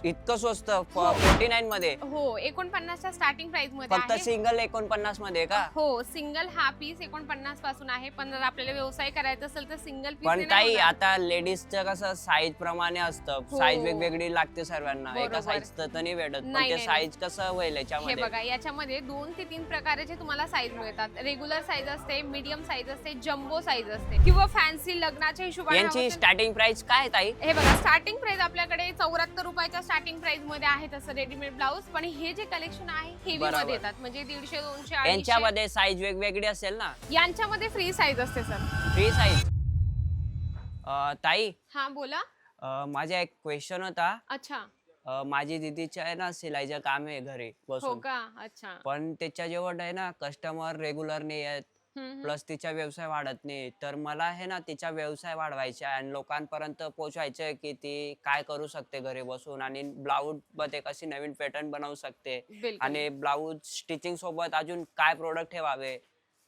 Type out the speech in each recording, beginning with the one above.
इतकं स्वस्त हो. 49 मध्ये हो 49च्या स्टार्टिंग प्राइस मध्ये फक्त आहे. सिंगल 49 मध्ये का? हो सिंगल हा पीस 49 पासून आहे. पण जर आपल्याला व्यवसाय करायचा असेल तर सिंगल पीस पण ताई आता लेडीजचं कसं साईज प्रमाणे असतं. हो. साईज वेगवेगळी लागते सर्वांना. एका बरोबर. साईजचं तर नाही भेटत. पण नाही, ते नाही, साईज कसं होईल हे याच्यामध्ये? बघा याच्यामध्ये 2 ते 3 प्रकारचे तुम्हाला साईज मिळतात. रेग्युलर साईज असते, मीडियम साईज असते, जम्बो साईज असते किंवा फॅन्सी लग्नाच्या हिशोबाने हवं यांची असेल- स्टार्टिंग प्राइस काय आहे ताई? हे बघा स्टार्टिंग प्राइस आपल्याकडे 74 रुपयाच्या स्टार्टिंग प्राइस मध्ये आहे तसं रेडीमेड ब्लाऊज. पण हे जे कलेक्शन आहे हेवी बरोबर. मध्ये येतात म्हणजे 150, 200, 250. यांच्यामध्ये साईज वेगवेगळी असेल ना? यांच्यामध्ये फ्री साईज असते सर. Free size. ताई हा बोला. माझा एक क्वेश्चन होता. अच्छा. माझी दीदीचं आहे ना शिलाईचं काम आहे घरी हो बसून. का? अच्छा. पण त्याच्या जेवढ आहे ना कस्टमर रेग्युलर नाही आहेत. हम्म. प्लस तिचा व्यवसाय वाढत नाही. तर मला आहे ना तिचा व्यवसाय वाढवायचा आहे आणि लोकांपर्यंत पोहोचवायचं आहे की ती काय करू शकते घरी बसून आणि ब्लाऊज मध्ये कशी नवीन पॅटर्न बनवू शकते बिलकुल. आणि ब्लाऊज स्टिचिंग सोबत अजून काय प्रोडक्ट ठेवावे.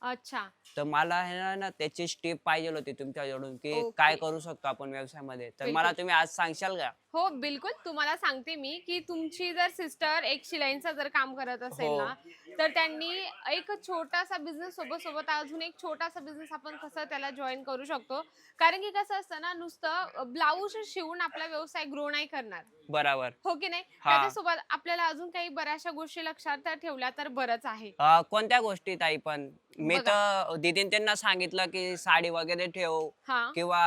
अच्छा. तर मला आहे ना त्याची स्टेप पाहिजे होती तुमच्याकडून की ओके. काय करू शकतो आपण व्यवसायामध्ये. तर मला बिलकुल. तुम्ही आज सांगशाल का? हो बिलकुल तुम्हाला सांगते मी की तुमची जर सिस्टर एक शिलाईचं जर काम करत असेल हो. ना तर त्यांनी एक छोटासा बिझनेस सोबत सोबत अजून एक छोटासा बिझनेस आपण कसं त्याला जॉईन करू शकतो. कारण की कसं असतं ना नुसतं ब्लाऊज शिवून आपला व्यवसाय ग्रो नाही करणार. बरोबर. हो की नाही? हा. त्याच्यासोबत आपल्याला अजून काही बऱ्याचशा गोष्टी लक्षात ठेवल्या तर बरंच आहे. कोणत्या गोष्टी ताई पण मी बघा. तर दीदीन त्यांना सांगितलं की साडी वगैरे ठेव हा. किंवा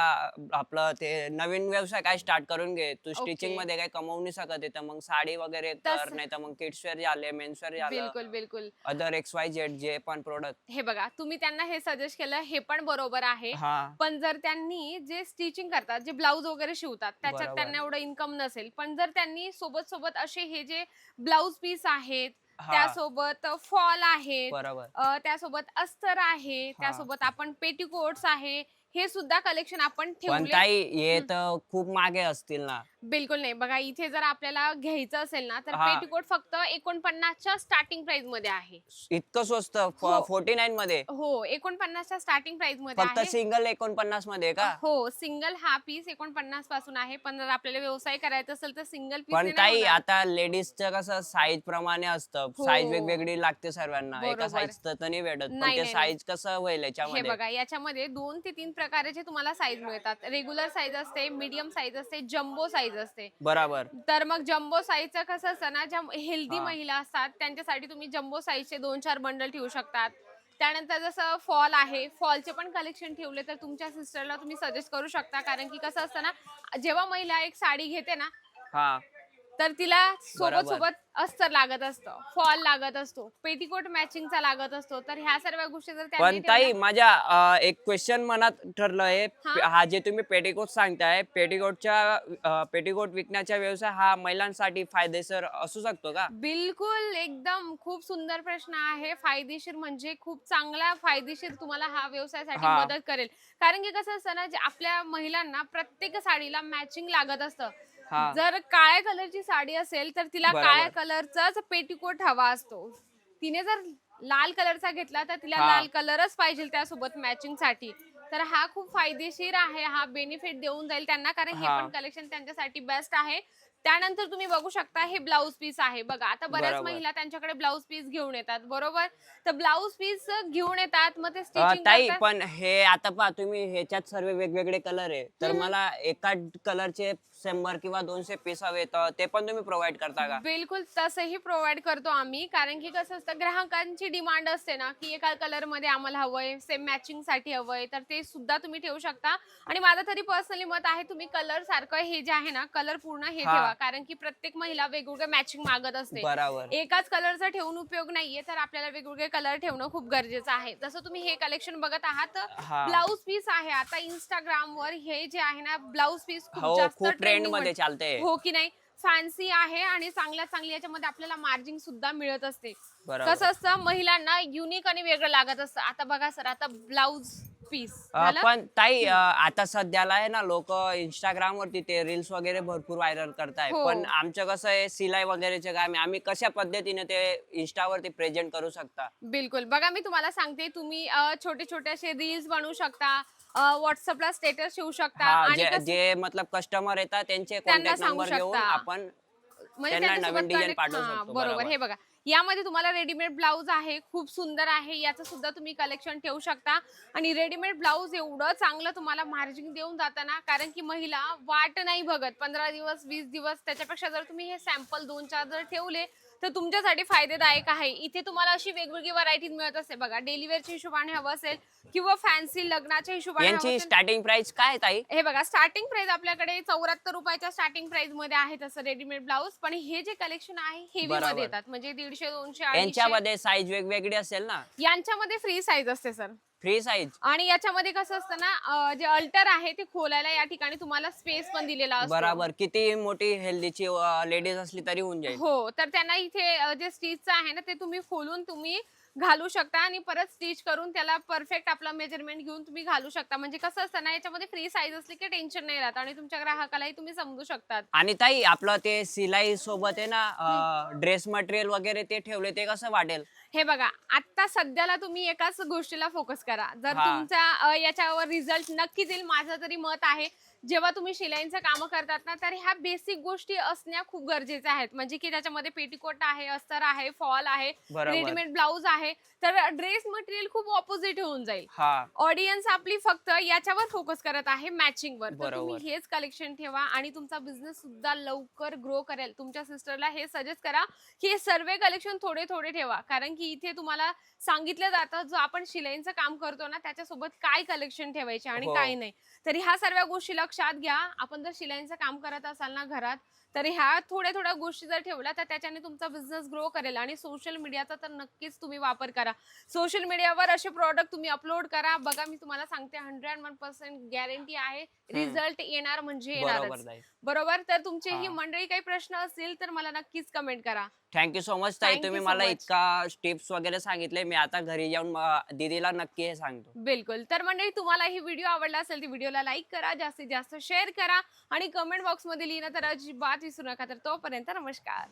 आपलं ते नवीन व्यवसाय काय स्टार्ट करून घे. तू ओके. स्टिचिंग मध्ये काय कमवू नाही शकत आहे तर मग साडी वगैरे कर. तस- नाही तर मग किड्स वेअर झाले, मेन्स वेअर झालं, बिलकुल बिलकुल. अदर XYZ जे पण प्रोडक्ट. हे बघा तुम्ही त्यांना हे सजेस्ट केलं हे पण बरोबर आहे. हा. पण जर त्यांनी जे स्टिचिंग करतात जे ब्लाऊज वगैरे शिवतात त्याच्यात बरोबर. त्यांना एवढं इन्कम नसेल. पण जर त्यांनी सोबत सोबत असे हे जे ब्लाऊज पीस आहेत हा. त्यासोबत फॉल आहेत, बरोबर. त्यासोबत अस्तर आहे, हा. त्यासोबत आपण पेटीकोट्स आहे हे सुद्धा कलेक्शन आपण पण ठेवले. ताई हे तर खूप मागे असतील ना? बिलकुल नाही. बघा इथे जर आपल्याला घ्यायचं असेल ना तर हा. पेटीकोट फक्त 49च्या स्टार्टिंग प्राइस मध्ये आहे. इतकं स्वस्त हो. 49 मध्ये हो 49च्या स्टार्टिंग प्राइस मध्ये फक्त आहे. सिंगल 49 मध्ये का? हो सिंगल हा पीस 49 पासून आहे. पण जर आपल्याला व्यवसाय करायचा असेल तर सिंगल पीस पण ताई आता लेडीजचं कसं साईज प्रमाणे असतं. हो. साईज वेगवेगळी लागते सर्वांना. एका बरोबर. साईजचं तर नाही भेटत. पण नाही, ते नाही, साईज कसं होईल हे याच्यामध्ये? बघा याच्यामध्ये 2 ते 3 प्रकारचे तुम्हाला साईज मिळतात. रेग्युलर साईज असते, मीडियम साईज असते, जम्बो साईज असते. बरोबर. तर मग जम्बो साईजचं कसं असतं ना ज्या हेल्दी हा. महिला असतात त्यांच्यासाठी तुम्ही जम्बो साईजचे 2-4 बंडल ठेवू शकतात. त्यानंतर जसं फॉल आहे फॉलचे पण कलेक्शन ठेवले तर तुमच्या सिस्टरला तुम्ही सजेस्ट करू शकता. कारण की कसं असतं ना जेव्हा महिला एक साडी घेते ना हा. तर तिला सोबत बरोबर. सोबत अस्तर लागत असतं, फॉल लागत असतो, पेटीकोट मॅचिंगचा लागत असतो. तर ह्या सर्व गोष्टी जर त्यांनी पण ताई ठेवल्या- माझ्या एक क्वेश्चन मनात ठरलं आहे. हा. हा जे तुम्ही पेटीकोट सांगताय पेटीकोट विकण्याचा व्यवसाय हा महिलांसाठी फायदेशीर असू शकतो का? बिलकुल एकदम खूप सुंदर प्रश्न आहे. फायदेशीर म्हणजे खूप चांगला फायदेशीर तुम्हाला हा व्यवसायासाठी हा. मदत करेल. कारण की कसं असतं ना जे आपल्या महिलांना प्रत्येक साडीला मॅचिंग लागत असतं. हा. जर काळ्या कलरची साडी असेल तर तिला बरोबर. काळ्या कलरचाच पेटीकोट हवा असतो. तिने जर लाल कलरचा घेतला तर तिला हा. लाल कलरच पाहिजे त्यासोबत मॅचिंग साठी. तर हा खूप फायदेशीर आहे. हा बेनिफिट देऊन जाईल त्यांना कारण हे हा. पण कलेक्शन त्यांच्यासाठी बेस्ट आहे. त्यानंतर तुम्ही बघू शकता हे ब्लाऊज पीस आहे. बघा आता बऱ्याच बरोबर. महिला त्यांच्याकडे ब्लाऊज पीस घेऊन येतात बरोबर. तर ब्लाऊज पीस घेऊन येतात मग ते स्टिचिंग ताई करतात. पण हे आता पहा तुम्ही ह्याच्यात सर्व वेगवेगळे कलर आहे. तर हम्म. मला एका कलरचे 100 किंवा 200 पीस हवे तर ते पण तुम्ही प्रोव्हाइड करता का? बिलकुल तसंही प्रोव्हाइड करतो आम्ही. कारण की कसं असतं ग्राहकांची डिमांड असते ना की एका कलर मध्ये आम्हाला हवंय सेम मॅचिंग साठी हवंय तर ते सुद्धा तुम्ही ठेवू शकता. आणि माझं तरी पर्सनली मत आहे तुम्ही कलर सारखं हे जे आहे ना कलर पूर्ण हे हा. ठेवा. कारण की प्रत्येक महिला वेगवेगळं मॅचिंग मागत असते. बरोबर. एकाच कलरचा ठेवून उपयोग नाहीये तर आपल्याला वेगवेगळे कलर ठेवणं खूप गरजेचं आहे. जसं तुम्ही हे कलेक्शन बघत आहात हा. ब्लाऊज पीस आहे. आता इंस्टाग्राम वर हे जे आहे ना ब्लाऊज पीस हो खूप जास्त खूप ट्रेंड ट्रेंडिंग मध्ये चालते. हो की नाही. फॅन्सी आहे आणि चांगल्या चांगली याच्यामध्ये आपल्याला मार्जिन सुद्धा मिळत असते. बरोबर. कसं असतं महिलांना युनिक आणि वेगळं लागत असतं. आता बघा सर आता ब्लाऊज पीस पण ताई आता सध्याला आहे ना लोक इंस्टाग्राम वरती ते रील्स वगैरे भरपूर व्हायरल करताय. हो. पण आमचं कसं आहे सिलाई वगैरेचे काम आहे. आम्ही कशा पद्धतीने ते इंस्टावरती प्रेझेंट करू शकता? बिलकुल बघा मी तुम्हाला सांगते तुम्ही छोटे छोटे असे रील्स बनवू शकता. व्हॉट्सअपला स्टेटस ठेवू शकता हा आणि जे मतलब कस्टमर येतात त्यांचे त्यांना कॉन्टॅक्ट सांगू नंबर घेऊन शकता. आपण म्हणजे त्यांना त्याच्यासोबत नवीन डिझाईन connect- पाठवू हा, शकतो. बरोबर. बरोबर. हे बघा, यामध्ये तुम्हाला रेडीमेड ब्लाऊज आहे, खूप सुंदर आहे. याचं सुद्धा तुम्ही कलेक्शन ठेवू शकता आणि रेडीमेड ब्लाऊज एवढं चांगलं तुम्हाला मार्जिन देऊन जाताना, कारण की महिला वाट नाही बघत 15 दिवस 20 दिवस. त्याच्यापेक्षा जर तुम्ही हे सॅम्पल 2-4 जर ठेवले तर तुमच्यासाठी फायदेदायक आहे. इथे तुम्हाला अशी वेगवेगळी व्हरायटी मिळत असते बघा. डेली वेअरच्या हिशोबाने हवं असेल किंवा फॅन्सी लग्नाच्या हिशोबाने हवं यांची असेल. स्टार्टिंग प्राइस काय आहे ताई? हे बघा, स्टार्टिंग प्राइस आपल्याकडे 74 रुपयाच्या स्टार्टिंग प्राइस मध्ये आहे तसं रेडीमेड ब्लाऊज. पण हे जे कलेक्शन आहे हेवी मध्ये बरोबर. येतात, म्हणजे 150, 200, 250. यांच्यामध्ये साईज वेगवेगळी असेल ना? यांच्यामध्ये फ्री साईज असते सर. Free size? आणि याच्यामध्ये कसं असतं ना, जे अल्टर आहे ते खोलायला या ठिकाणी तुम्हाला स्पेस पण दिलेला असतो. बरोबर. किती मोठी हेल्दीची लेडीज असली तरी होऊन जाईल. हो, तर त्यांना इथे जे स्टिचचं आहे ना ते तुम्ही खोलून तुम्ही घालू शकता आणि परत स्टिच करून त्याला परफेक्ट आपला मेजरमेंट घेऊन तुम्ही घालू शकता. म्हणजे कसं असतं ना, याच्यामध्ये फ्री साईज असली की टेन्शन नाही राहत आणि तुमच्या ग्राहकालाही तुम्ही समजू शकतात. आणि ताई आपलं ते सिलाई सोबत आहे ना ड्रेस मटेरियल वगैरे ते ठेवले ते कसं वाटेल? हे बघा, आता सध्याला तुम्ही एकाच गोष्टीला फोकस करा. जर हा. तुमचा याच्यावर रिझल्ट नक्कीच येईल, माझं तरी मत आहे. जेव्हा तुम्ही शिलाईचं कामं करतात ना, तर ह्या बेसिक गोष्टी असण्या खूप गरजेच्या आहेत. म्हणजे की त्याच्यामध्ये पेटीकोट आहे, अस्तर आहे, फॉल आहे, बरोबर. रेडीमेड ब्लाऊज आहे. तर ड्रेस मटेरियल खूप ऑपोजिट होऊन जाईल. हा. ऑडियन्स आपली फक्त याच्यावर फोकस करत आहे, मॅचिंगवर. तर तुम्ही बरोबर. हेच कलेक्शन ठेवा आणि तुमचा बिझनेस सुद्धा लवकर ग्रो करेल. तुमच्या सिस्टरला हे सजेस्ट करा की हे सर्व कलेक्शन थोडे थोडे ठेवा, कारण की इथे तुम्हाला सांगितलं जातं जो आपण शिलाईचं काम करतो ना त्याच्यासोबत काय कलेक्शन ठेवायचे आणि हो. काय नाही. तर ह्या सर्व गोष्टी लक्षात घ्या. आपण जर शिलाईचं काम करत असाल ना घरात, तर ह्या थोड्या थोड्या गोष्टी जर ठेवल्या तर त्याच्याने तुमचा बिझनेस ग्रो करेल. आणि सोशल मीडियाचा तर नक्कीच तुम्ही वापर करा. सोशल मीडियावर असे प्रॉडक्ट तुम्ही अपलोड करा. बघा, मी तुम्हाला सांगते 101% गॅरंटी आहे, रिझल्ट येणार म्हणजे बरोबर येणारच. ताई. बरोबर. तर तुमची ही हा. मंडळी काही प्रश्न असतील तर मला नक्कीच कमेंट करा. थँक्यू सो मच ताई. Thank you तुम्ही so मला much. इतका टिप्स वगैरे सांगितले. मी आता घरी जाऊन दीदीला नक्की हे सांगतो. बिलकुल. तर मंडळी, तुम्हाला ही व्हिडिओ आवडला असेल तर व्हिडिओला लाईक करा, जास्तीत जास्त शेअर करा आणि कमेंट बॉक्समध्ये लिहिणं तर अजिबात विसरू नका. तर तोपर्यंत नमस्कार.